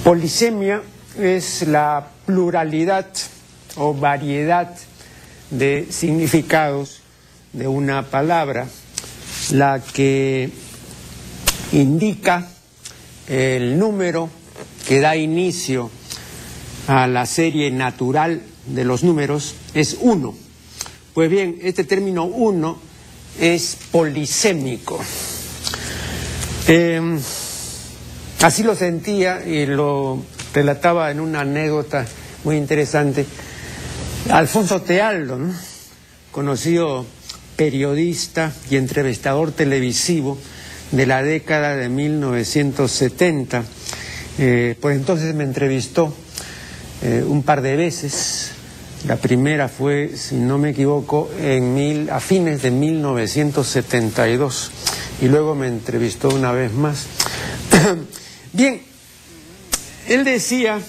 Polisemia es la pluralidad o variedad de significados de una palabra, la que indica el número que da inicio a la serie natural de los números es 1. Pues bien, este término 1 es polisémico. Así lo sentía y lo relataba en una anécdota muy interesante Alfonso Tealdo, ¿no? Conocido periodista y entrevistador televisivo de la década de 1970. Por entonces me entrevistó un par de veces. La primera fue, si no me equivoco, a fines de 1972 y luego me entrevistó una vez más. Bien, él decía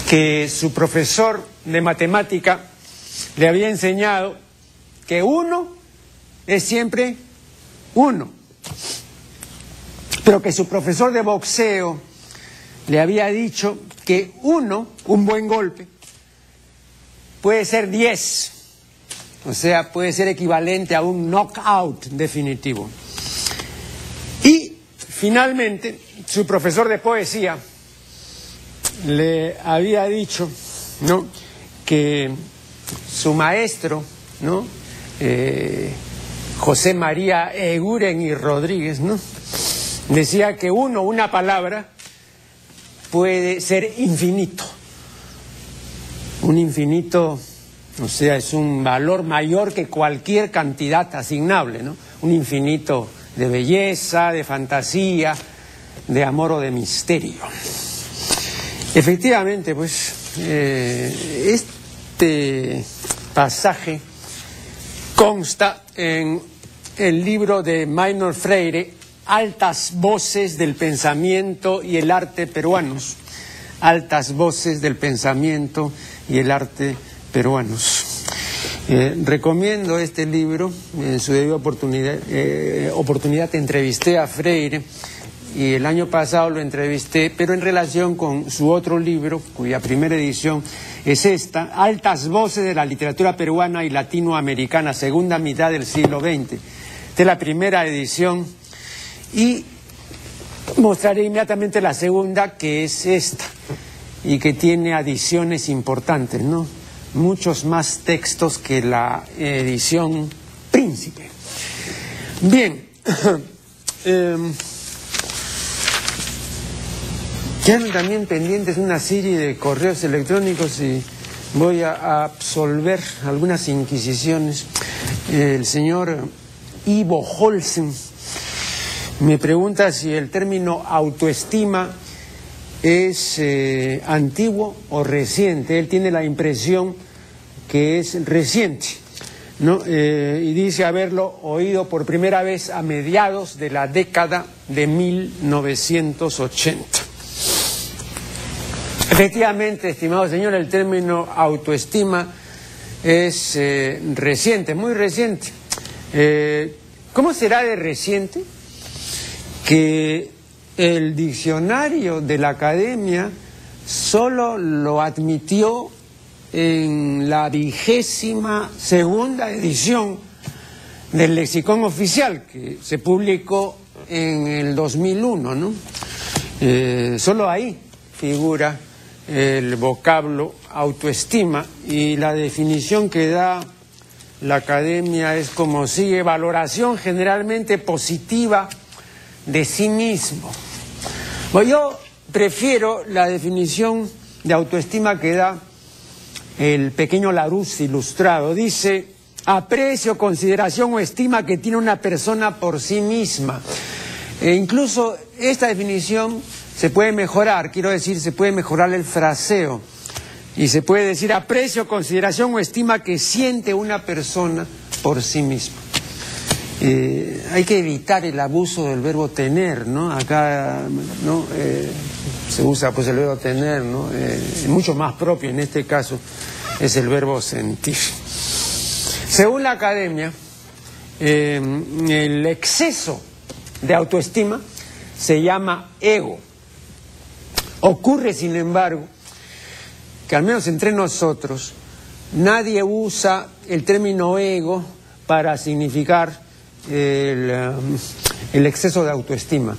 que su profesor de matemática le había enseñado que 1 es siempre 1, pero que su profesor de boxeo le había dicho que 1, un buen golpe, puede ser 10, o sea, puede ser equivalente a un knockout definitivo. Y finalmente, su profesor de poesía le había dicho, ¿no?, que su maestro, ¿no?, José María Eguren y Rodríguez, ¿no?, decía que una palabra puede ser infinito. Un infinito, o sea, es un valor mayor que cualquier cantidad asignable, ¿no? Un infinito de belleza, de fantasía, de amor o de misterio. Efectivamente, pues, este pasaje consta en el libro de Maynor Freire, Altas voces del pensamiento y el arte peruanos. Altas voces del pensamiento y el arte peruanos. Recomiendo este libro. En su debida oportunidad entrevisté a Freire y el año pasado lo entrevisté, pero en relación con su otro libro, cuya primera edición es esta, Altas voces de la literatura peruana y latinoamericana, segunda mitad del siglo XX. Esta es la primera edición y mostraré inmediatamente la segunda, que es esta, y que tiene adiciones importantes, ¿no? Muchos más textos que la edición Príncipe. Bien, quedan también pendientes una serie de correos electrónicos y voy a absolver algunas inquisiciones. El señor Ivo Holsen me pregunta si el término autoestima es antiguo o reciente. Él tiene la impresión que es reciente, ¿no? Y dice haberlo oído por primera vez a mediados de la década de 1980. Efectivamente, estimado señor, el término autoestima es reciente, muy reciente. ¿Cómo será de reciente? Que el diccionario de la Academia solo lo admitió en la 22ª edición del Lexicón Oficial, que se publicó en el 2001, ¿no? Solo ahí figura el vocablo autoestima y la definición que da la Academia es como sigue: valoración generalmente positiva de sí mismo. Bueno, yo prefiero la definición de autoestima que da el pequeño Larousse ilustrado. Dice: aprecio, consideración o estima que tiene una persona por sí misma. Incluso esta definición se puede mejorar, quiero decir, se puede mejorar el fraseo y se puede decir: aprecio, consideración o estima que siente una persona por sí misma. Hay que evitar el abuso del verbo tener, ¿no? Acá, ¿no?, se usa pues el verbo tener, ¿no? Mucho más propio en este caso es el verbo sentir. Según la Academia, el exceso de autoestima se llama ego. Ocurre, sin embargo, que al menos entre nosotros, nadie usa el término ego para significar el exceso de autoestima.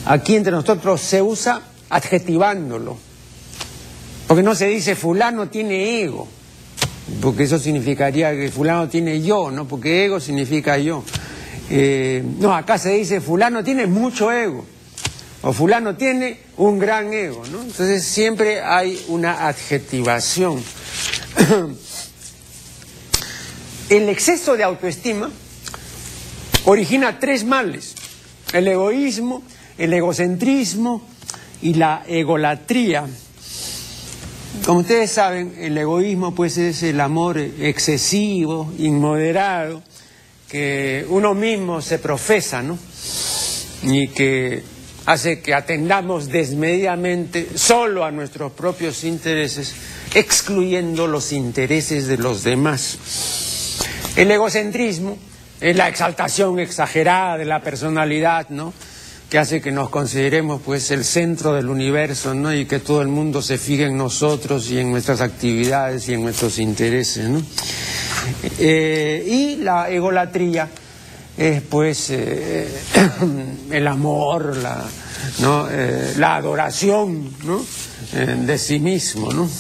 Aquí entre nosotros se usa adjetivándolo, porque no se dice fulano tiene ego, porque eso significaría que fulano tiene yo, ¿no? Porque ego significa yo. No, acá se dice fulano tiene mucho ego, o fulano tiene un gran ego, ¿no? Entonces siempre hay una adjetivación. El exceso de autoestima origina 3 males: el egoísmo, el egocentrismo y la egolatría. Como ustedes saben, el egoísmo pues es el amor excesivo, inmoderado, que uno mismo se profesa, ¿no? Y que hace que atendamos desmedidamente solo a nuestros propios intereses, excluyendo los intereses de los demás. El egocentrismo es la exaltación exagerada de la personalidad, ¿no? Que hace que nos consideremos pues el centro del universo, ¿no? Y que todo el mundo se fije en nosotros y en nuestras actividades y en nuestros intereses, ¿no? Y la egolatría es pues el amor, la adoración, ¿no? De sí mismo, ¿no?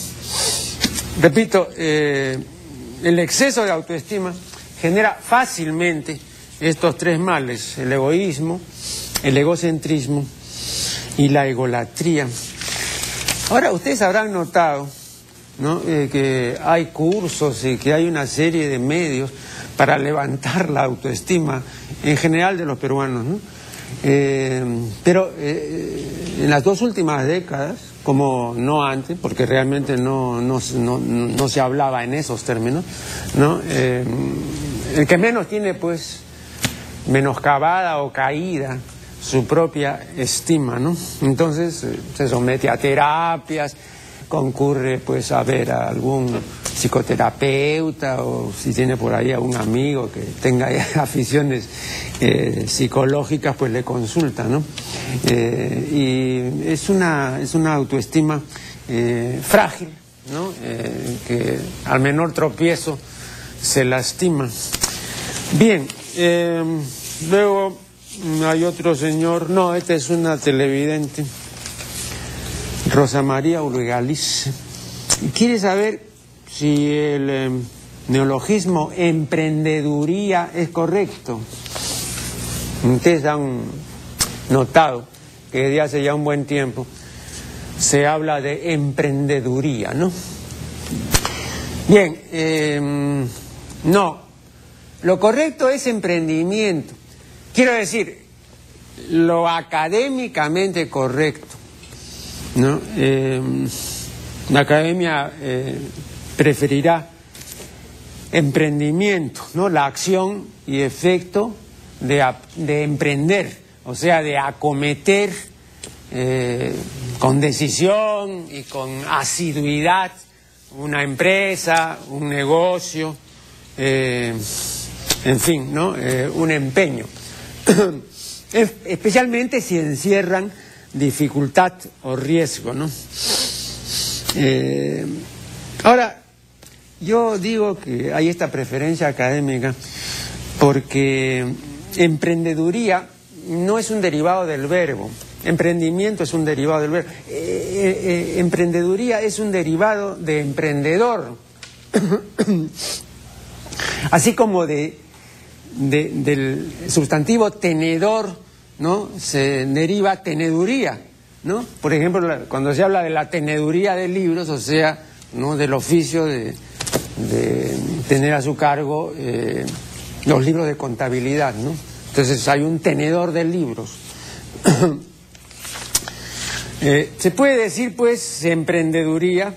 Repito, el exceso de autoestima genera fácilmente estos 3 males: el egoísmo, el egocentrismo y la egolatría. Ahora, ustedes habrán notado, ¿no? Que hay cursos y que hay una serie de medios para levantar la autoestima en general de los peruanos, ¿no? Pero en las 2 últimas décadas, como no antes, porque realmente no se hablaba en esos términos, ¿no? El que menos tiene pues menoscabada o caída su propia estima, ¿no? Entonces se somete a terapias, concurre pues a ver a algún psicoterapeuta, o si tiene por ahí a un amigo que tenga aficiones psicológicas, pues le consulta, ¿no? Y es una autoestima frágil, ¿no? Que al menor tropiezo se lastima. Bien, luego hay otro señor, no, esta es una televidente, Rosa María Urgaliz, quiere saber si el neologismo emprendeduría es correcto. Ustedes han notado que desde hace ya un buen tiempo se habla de emprendeduría, ¿no? Bien, no, lo correcto es emprendimiento. Quiero decir, lo académicamente correcto, ¿no? La academia preferirá emprendimiento, ¿no? La acción y efecto de emprender, o sea, de acometer con decisión y con asiduidad una empresa, un negocio, en fin, ¿no? Un empeño. Especialmente si encierran dificultad o riesgo, ¿no? Ahora, yo digo que hay esta preferencia académica porque emprendeduría no es un derivado del verbo, emprendimiento es un derivado del verbo, emprendeduría es un derivado de emprendedor, así como del sustantivo tenedor, ¿no? Se deriva teneduría, ¿no? Por ejemplo, cuando se habla de la teneduría de libros, o sea, ¿no? Del oficio de tener a su cargo los libros de contabilidad, ¿no? Entonces hay un tenedor de libros. Se puede decir pues emprendeduría,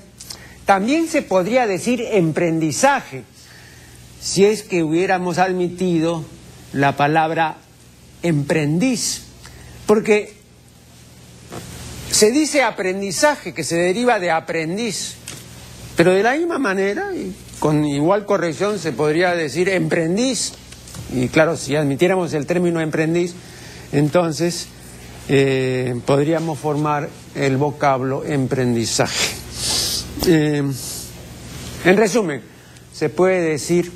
también se podría decir emprendizaje, si es que hubiéramos admitido la palabra emprendiz, porque se dice aprendizaje, que se deriva de aprendiz, pero de la misma manera y con igual corrección se podría decir emprendiz, y claro, si admitiéramos el término emprendiz, entonces podríamos formar el vocablo emprendizaje. En resumen, se puede decir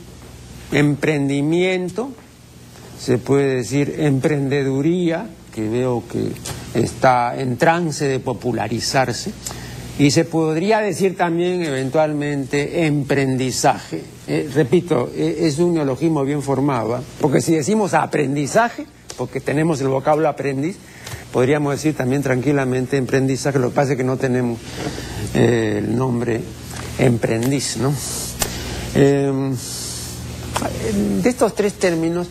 emprendimiento, se puede decir emprendeduría, que veo que está en trance de popularizarse, y se podría decir también eventualmente emprendizaje. Repito, es un neologismo bien formado, porque si decimos aprendizaje, porque tenemos el vocablo aprendiz, podríamos decir también tranquilamente emprendizaje, lo que pasa es que no tenemos el nombre emprendiz, ¿no? De estos tres términos,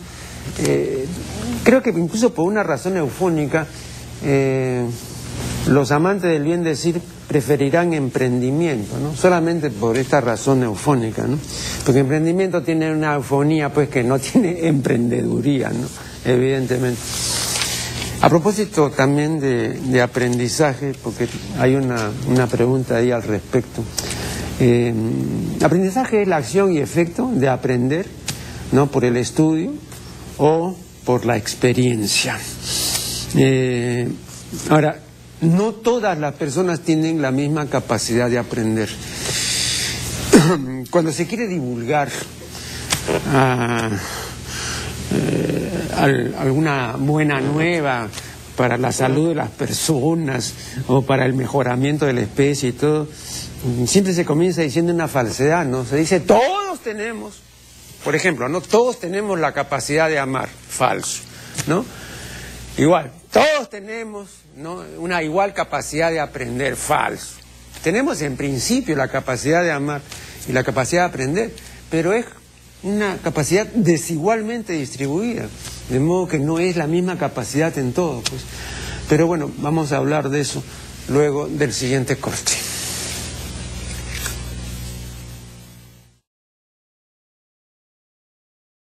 creo que incluso por una razón eufónica, los amantes del bien decir preferirán emprendimiento, ¿no? Solamente por esta razón eufónica, ¿no? Porque emprendimiento tiene una eufonía pues que no tiene emprendeduría, ¿no? Evidentemente. A propósito también de aprendizaje, porque hay una pregunta ahí al respecto. Aprendizaje es la acción y efecto de aprender, ¿no? Por el estudio o por la experiencia. Ahora, no todas las personas tienen la misma capacidad de aprender. Cuando se quiere divulgar alguna buena nueva para la salud de las personas o para el mejoramiento de la especie y todo, siempre se comienza diciendo una falsedad, ¿no? Se dice todos tenemos, por ejemplo, ¿no? Todos tenemos la capacidad de amar, falso, ¿no? Igual, todos tenemos, ¿no? Una igual capacidad de aprender, falso. Tenemos en principio la capacidad de amar y la capacidad de aprender, pero es una capacidad desigualmente distribuida, de modo que no es la misma capacidad en todo, pues. Pero bueno, vamos a hablar de eso luego del siguiente corte.